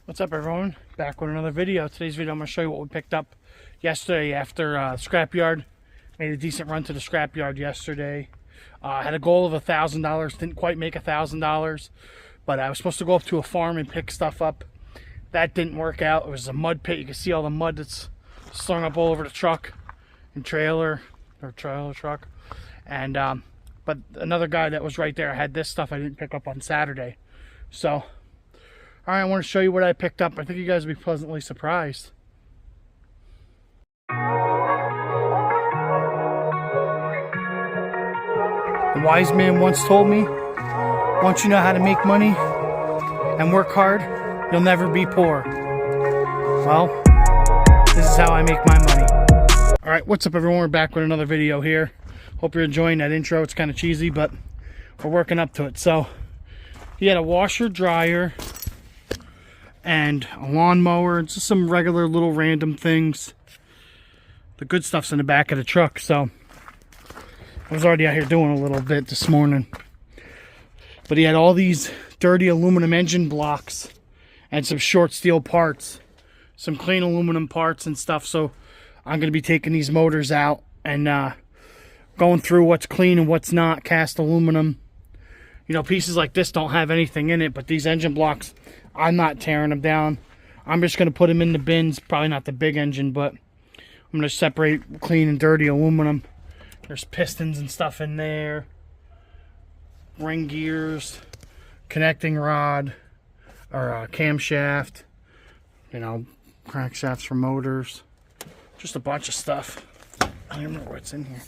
What's up, everyone? Back with another video. Today's video I'm going to show you what we picked up yesterday after scrapyard. Made a decent run to the scrapyard yesterday. Had a goal of $1,000. Didn't quite make $1,000, but I was supposed to go up to a farm and pick stuff up. That didn't work out. It was a mud pit. You can see all the mud that's slung up all over the truck and trailer truck. And but another guy that was right there had this stuff I didn't pick up on Saturday. So alright, I want to show you what I picked up. I think you guys will be pleasantly surprised. The wise man once told me, once you know how to make money and work hard, you'll never be poor. Well, this is how I make my money. Alright, what's up, everyone? We're back with another video here. Hope you're enjoying that intro. It's kind of cheesy, but we're working up to it. So, he had a washer, dryer, and a lawnmower, and just some regular little random things. The good stuff's in the back of the truck, so I was already out here doing a little bit this morning. But he had all these dirty aluminum engine blocks and some short steel parts, some clean aluminum parts and stuff. So I'm going to be taking these motors out and going through what's clean and what's not, cast aluminum. You know, pieces like this don't have anything in it, but these engine blocks, I'm not tearing them down. I'm just going to put them in the bins. Probably not the big engine, but I'm going to separate clean and dirty aluminum. There's pistons and stuff in there. Ring gears. Connecting rod. Or camshaft. You know, crankshafts for motors. Just a bunch of stuff. I don't remember what's in here.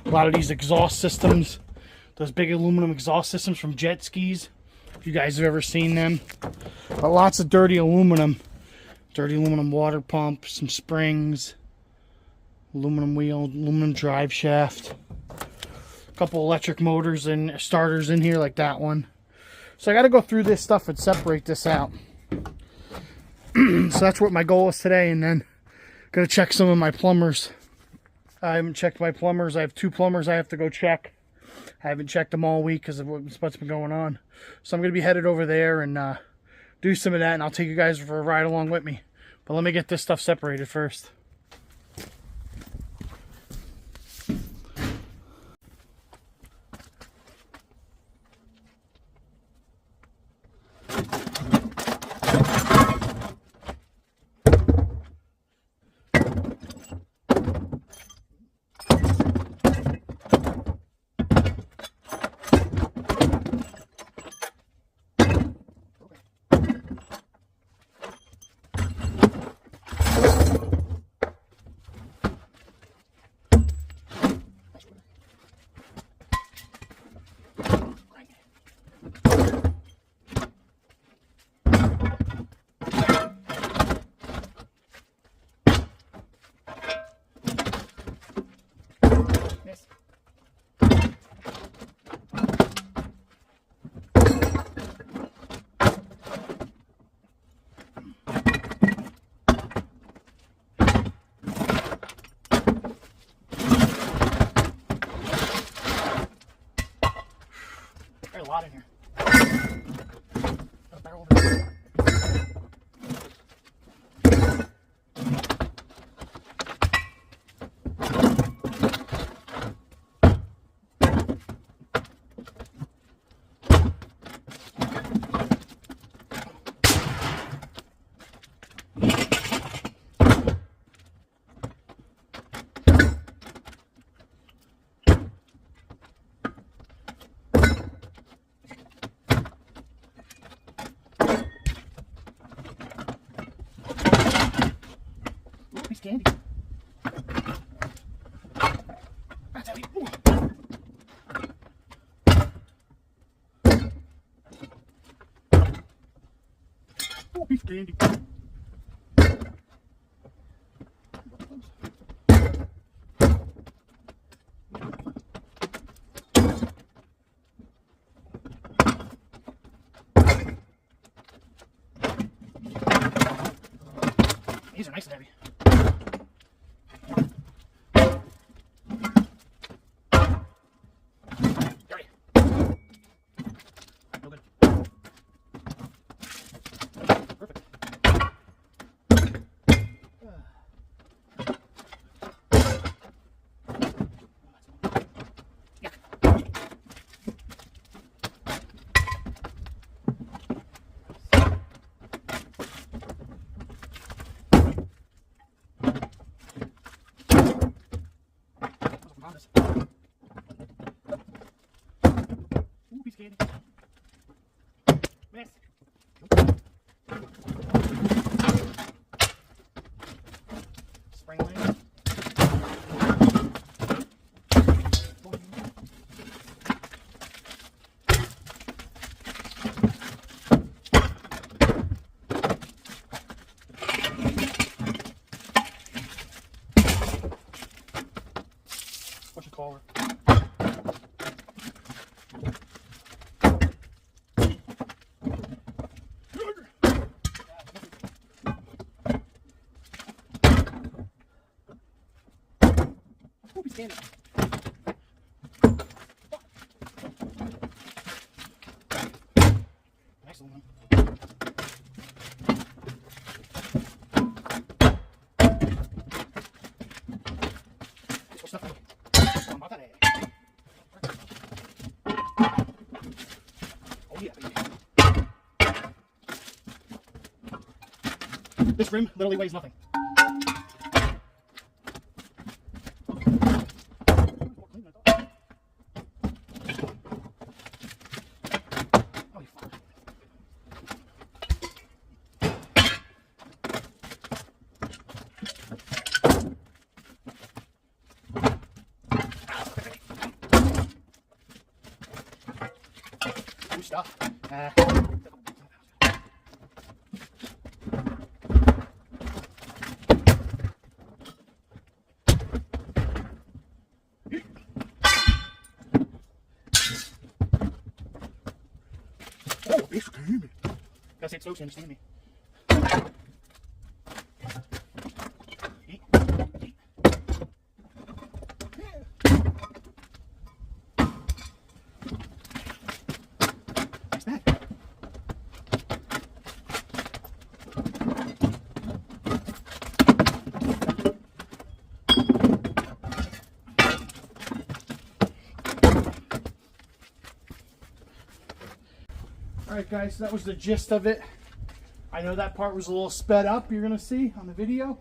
A lot of these exhaust systems. Those big aluminum exhaust systems from jet skis. If you guys have ever seen them. But lots of dirty aluminum. Dirty aluminum water pump. Some springs. Aluminum wheel. Aluminum drive shaft. A couple electric motors and starters in here like that one. So I got to go through this stuff and separate this out. So that's what my goal is today. And then going to check some of my plumbers. I haven't checked my plumbers. I have 2 plumbers I have to go check. I haven't checked them all week because of what's been going on. So I'm going to be headed over there and do some of that. And I'll take you guys for a ride along with me. But let me get this stuff separated first. A lot in here. Got a barrel over there. Candy. That's heavy. Ooh. Oh, beef candy. These are nice and heavy. Perfect. standing. Nice one. This rim literally weighs nothing. Stuff. Oh, it's creamy. Gotta say it slow so you understand me. Alright guys, so that was the gist of it. I know that part was a little sped up, you're going to see on the video.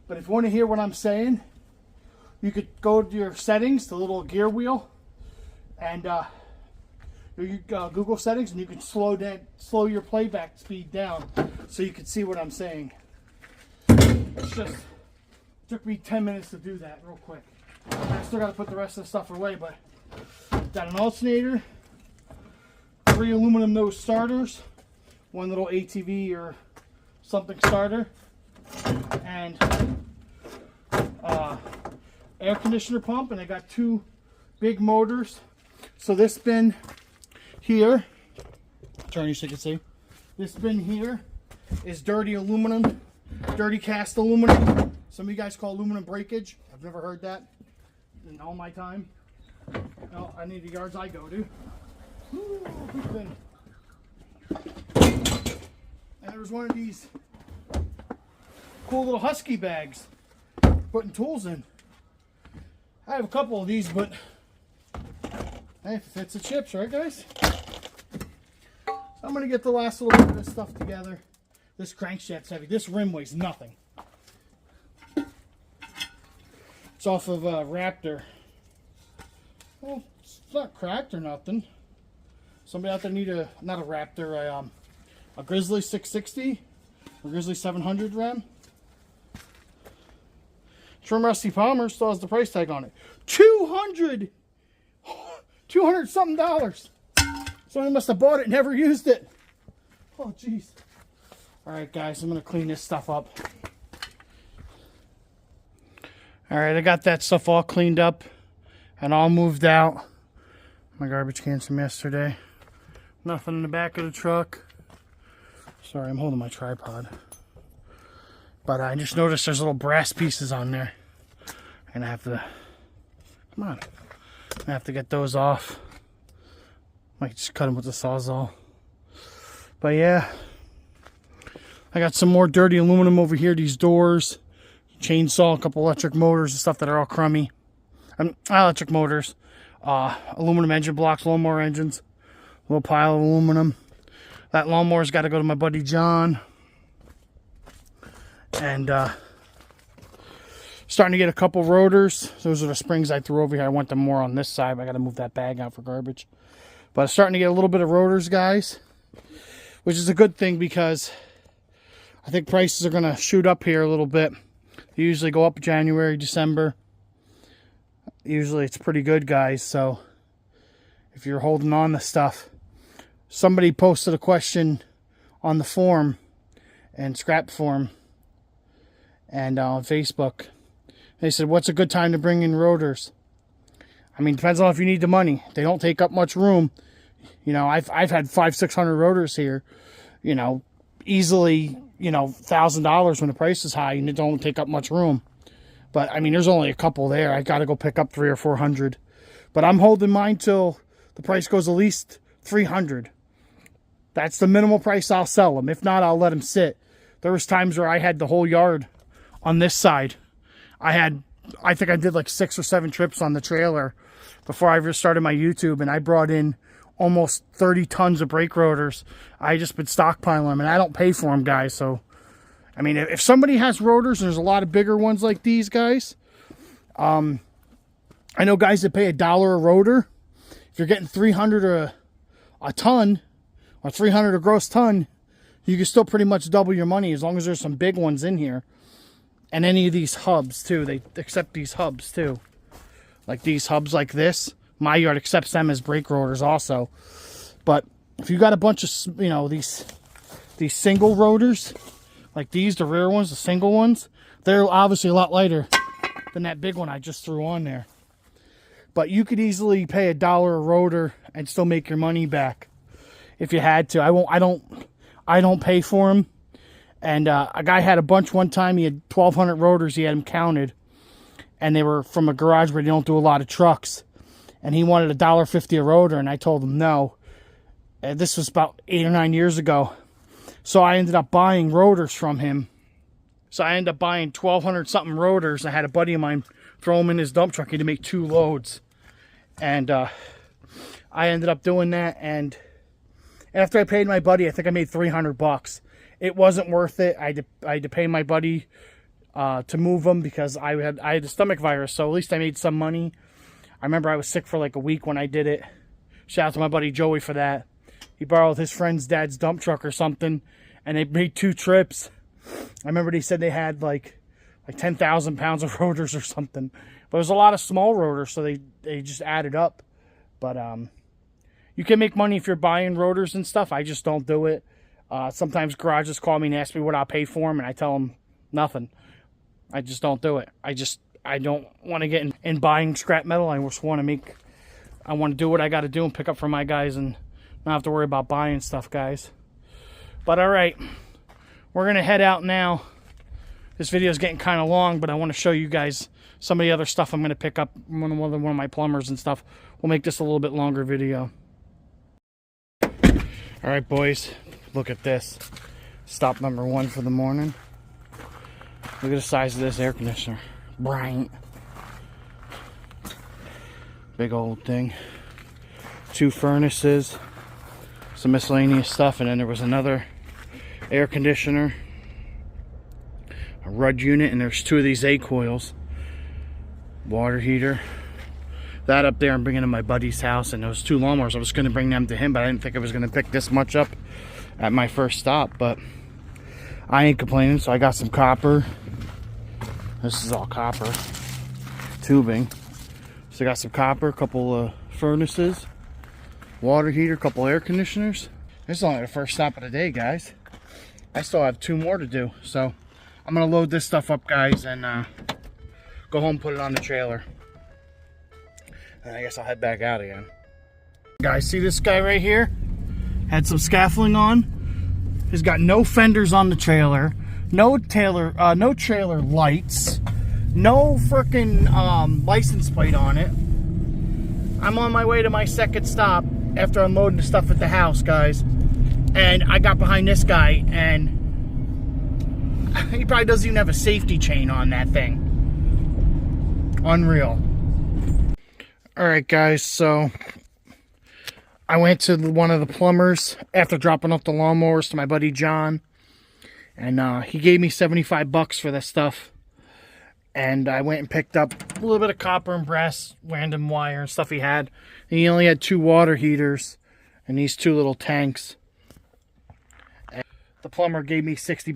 But if you want to hear what I'm saying, you could go to your settings, the little gear wheel, and your Google settings, and you can slow your playback speed down so you can see what I'm saying. It's just, it took me 10 minutes to do that real quick. I still got to put the rest of the stuff away, but got an alternator, 3 aluminum nose starters, 1 little ATV or something starter, and air conditioner pump, and I got 2 big motors. So this bin here, turn you so you can see, this bin here is dirty aluminum, dirty cast aluminum. Some of you guys call aluminum breakage. I've never heard that in all my time. No, I need the yards I go to. Ooh, and there was one of these cool little husky bags putting tools in. I have a couple of these, but hey, if it fits the chips, right guys? So I'm going to get the last little bit of this stuff together. This crankshaft's heavy. This rim weighs nothing. It's off of Raptor. Well, it's not cracked or nothing. Somebody out there need not a Raptor, a Grizzly 660 or Grizzly 700 ram. Trim Rusty Palmer still has the price tag on it. $200 something dollars. Somebody must have bought it and never used it. Oh jeez. Alright guys, I'm going to clean this stuff up. Alright, I got that stuff all cleaned up and all moved out. My garbage cans from yesterday. Nothing in the back of the truck. Sorry, I'm holding my tripod. But I just noticed there's little brass pieces on there. And I have to... Come on. I have to get those off. Might just cut them with the Sawzall. But yeah. I got some more dirty aluminum over here. These doors. Chainsaw, a couple electric motors and stuff that are all crummy. Electric motors. Aluminum engine blocks, lawnmower engines. A little pile of aluminum. That lawnmower's got to go to my buddy John. And starting to get a couple rotors. Those are the springs I threw over here. I want them more on this side. I got to move that bag out for garbage. But starting to get a little bit of rotors, guys. Which is a good thing because I think prices are going to shoot up here a little bit. They usually go up January, December. Usually it's pretty good, guys. So if you're holding on to stuff. Somebody posted a question on the forum and scrap forum and on Facebook. They said, what's a good time to bring in rotors? I mean, depends on if you need the money. They don't take up much room. You know, I've had 500-600 rotors here. You know, easily, you know, $1,000 when the price is high and it don't take up much room. But, I mean, there's only a couple there. I got to go pick up 300 or 400. But I'm holding mine till the price goes at least 300. That's the minimal price I'll sell them. If not, I'll let them sit. There was times where I had the whole yard on this side. I think I did like 6 or 7 trips on the trailer before I ever started my YouTube, and I brought in almost 30 tons of brake rotors. I just been stockpiling them, and I don't pay for them, guys. So, I mean, if somebody has rotors, and there's a lot of bigger ones like these, guys, I know guys that pay $1 a rotor. If you're getting 300 a ton, or 300 a gross ton, you can still pretty much double your money as long as there's some big ones in here. And any of these hubs, too. They accept these hubs, too. Like these hubs like this. My yard accepts them as brake rotors also. But if you got a bunch of, you know, these single rotors, like these, the rear ones, the single ones, they're obviously a lot lighter than that big one I just threw on there. But you could easily pay $1 a rotor and still make your money back if you had to. I don't pay for them. And a guy had a bunch one time. He had 1,200 rotors. He had them counted. And they were from a garage where they don't do a lot of trucks. And he wanted $1.50 a rotor. And I told him no. And this was about 8 or 9 years ago. So I ended up buying rotors from him. So I ended up buying 1,200 something rotors. I had a buddy of mine throw them in his dump truck. He had to make 2 loads. And I ended up doing that. And after I paid my buddy, I think I made $300. It wasn't worth it. I had to pay my buddy to move them because I had a stomach virus. So at least I made some money. I remember I was sick for like a week when I did it. Shout out to my buddy Joey for that. He borrowed his friend's dad's dump truck or something, and they made 2 trips. I remember they said they had like 10,000 pounds of rotors or something. But there's a lot of small rotors, so they just added up. But you can make money if you're buying rotors and stuff. I just don't do it. Sometimes garages call me and ask me what I'll pay for them, and I tell them nothing. I just don't do it. I don't want to get in buying scrap metal. I just want to do what I got to do and pick up for my guys and not have to worry about buying stuff, guys. But all right, we're going to head out now. This video is getting kind of long, but I want to show you guys some of the other stuff I'm going to pick up. One of my plumbers and stuff. We'll make this a little bit longer video. All right, boys. Look at this. Stop number 1 for the morning. Look at the size of this air conditioner. Bright. Big old thing. 2 furnaces. Some miscellaneous stuff. And then there was another air conditioner. A Rudd unit. And there's 2 of these A coils. Water heater. That up there I'm bringing to my buddy's house. And those 2 lawnmowers, I was going to bring them to him. But I didn't think I was going to pick this much up at my first stop, but I ain't complaining. So I got some copper. This is all copper tubing. So I got some copper, a couple of furnaces, water heater, a couple air conditioners. This is only the first stop of the day, guys. I still have 2 more to do. So I'm gonna load this stuff up, guys, and go home, put it on the trailer, and I guess I'll head back out again. Guys, see this guy right here? Had some scaffolding on. He's got no fenders on the trailer, no trailer lights, no freaking license plate on it. I'm on my way to my second stop after unloading the stuff at the house, guys, and I got behind this guy, and he probably doesn't even have a safety chain on that thing. Unreal. All right, guys, so I went to one of the plumbers after dropping off the lawnmowers to my buddy John, and he gave me $75 for that stuff. And I went and picked up a little bit of copper and brass, random wire and stuff he had. And he only had 2 water heaters and these 2 little tanks. And the plumber gave me $60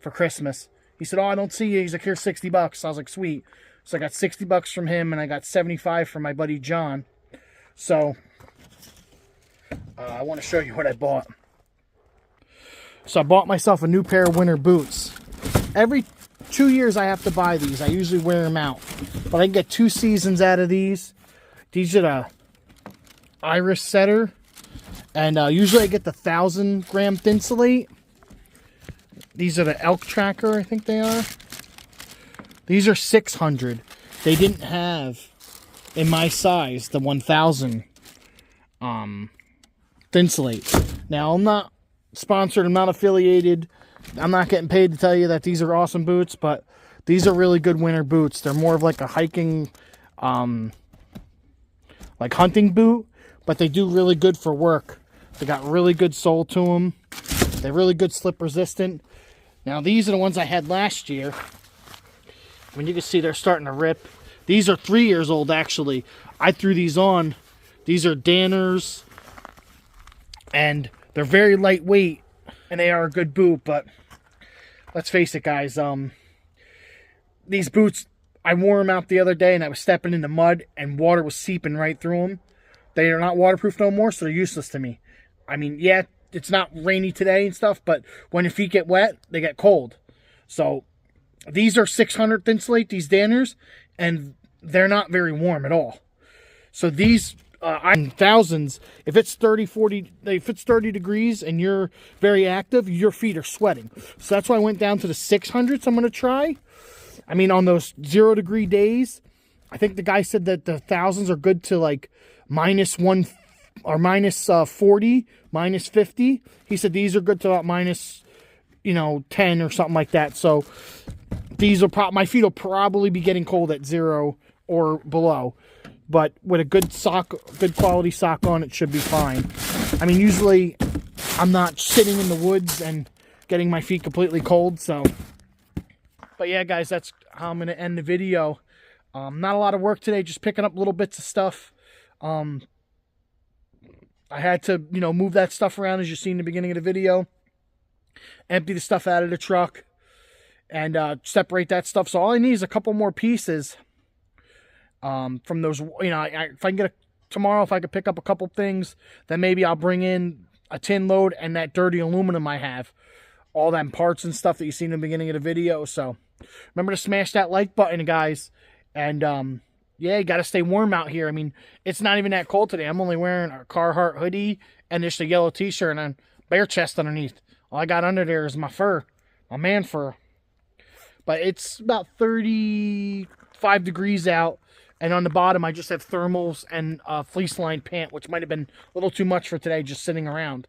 for Christmas. He said, "Oh, I don't see you." He's like, "Here's $60. I was like, "Sweet." So I got $60 from him, and I got $75 from my buddy John. So I want to show you what I bought. So I bought myself a new pair of winter boots. Every 2 years I have to buy these. I usually wear them out, but I can get 2 seasons out of these. These are the Iris Setter, and usually I get the 1,000 gram Thinsulate. These are the elk tracker, I think they are. These are 600. They didn't have, in my size, the 1000 thin slate. Now, I'm not sponsored. I'm not affiliated. I'm not getting paid to tell you that these are awesome boots, but these are really good winter boots. They're more of like a hiking, like hunting boot, but they do really good for work. They got really good sole to them. They're really good slip resistant. Now, these are the ones I had last year. I mean, you can see they're starting to rip. These are 3 years old, actually. I threw these on. These are Danners, and they're very lightweight, and they are a good boot, but let's face it, guys. These boots, I wore them out the other day, and I was stepping in the mud, and water was seeping right through them. They are not waterproof no more, so they're useless to me. I mean, yeah, it's not rainy today and stuff, but when your feet get wet, they get cold. So these are 600 thin slate, these Danners, and they're not very warm at all. So these, I'm thousands. If it's 30, 40, if it's 30 degrees and you're very active, your feet are sweating. So that's why I went down to the 600s. I'm going to try. I mean, on those 0 degree days, I think the guy said that the thousands are good to like -1 or -40, -50. He said these are good to about minus, 10 or something like that. So these will my feet will probably be getting cold at 0 or below. But with a good sock, good quality sock on, it should be fine. I mean, usually I'm not sitting in the woods and getting my feet completely cold, so. But yeah, guys, that's how I'm going to end the video. Not a lot of work today, just picking up little bits of stuff. I had to, move that stuff around as you see in the beginning of the video. Empty the stuff out of the truck and separate that stuff. So all I need is a couple more pieces. From those, if I can get tomorrow, if I could pick up a couple things, then maybe I'll bring in a tin load and that dirty aluminum I have. All them parts and stuff that you see in the beginning of the video. So remember to smash that like button, guys. And, yeah, you got to stay warm out here. I mean, it's not even that cold today. I'm only wearing a Carhartt hoodie and just a yellow t-shirt and a bare chest underneath. All I got under there is my fur, my man fur. But it's about 35 degrees out. And on the bottom, I just have thermals and a fleece-lined pant, which might have been a little too much for today, just sitting around.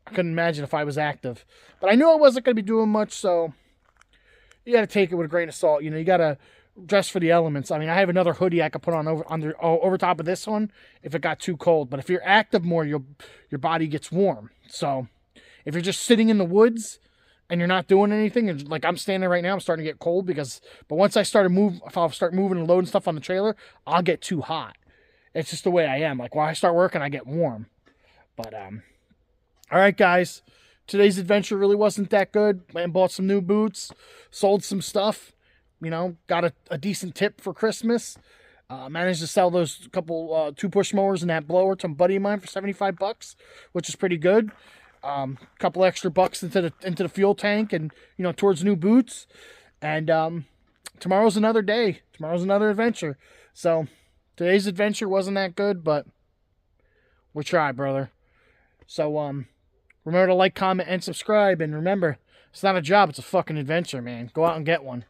I couldn't imagine if I was active. But I knew I wasn't going to be doing much, so you got to take it with a grain of salt. You got to dress for the elements. I mean, I have another hoodie I could put on over top of this one if it got too cold. But if you're active more, your body gets warm. So if you're just sitting in the woods and you're not doing anything, and like I'm standing right now, I'm starting to get cold but once I start moving and loading stuff on the trailer, I'll get too hot. It's just the way I am. Like when I start working, I get warm. But all right, guys, today's adventure really wasn't that good. Went and bought some new boots, sold some stuff. Got a decent tip for Christmas. Managed to sell those couple 2 push mowers and that blower to a buddy of mine for $75, which is pretty good. Couple extra bucks into the fuel tank and towards new boots. And tomorrow's another day. Tomorrow's another adventure. So today's adventure wasn't that good, but we tried, brother. So remember to like, comment, and subscribe. And remember, it's not a job, it's a fucking adventure, man. Go out and get one.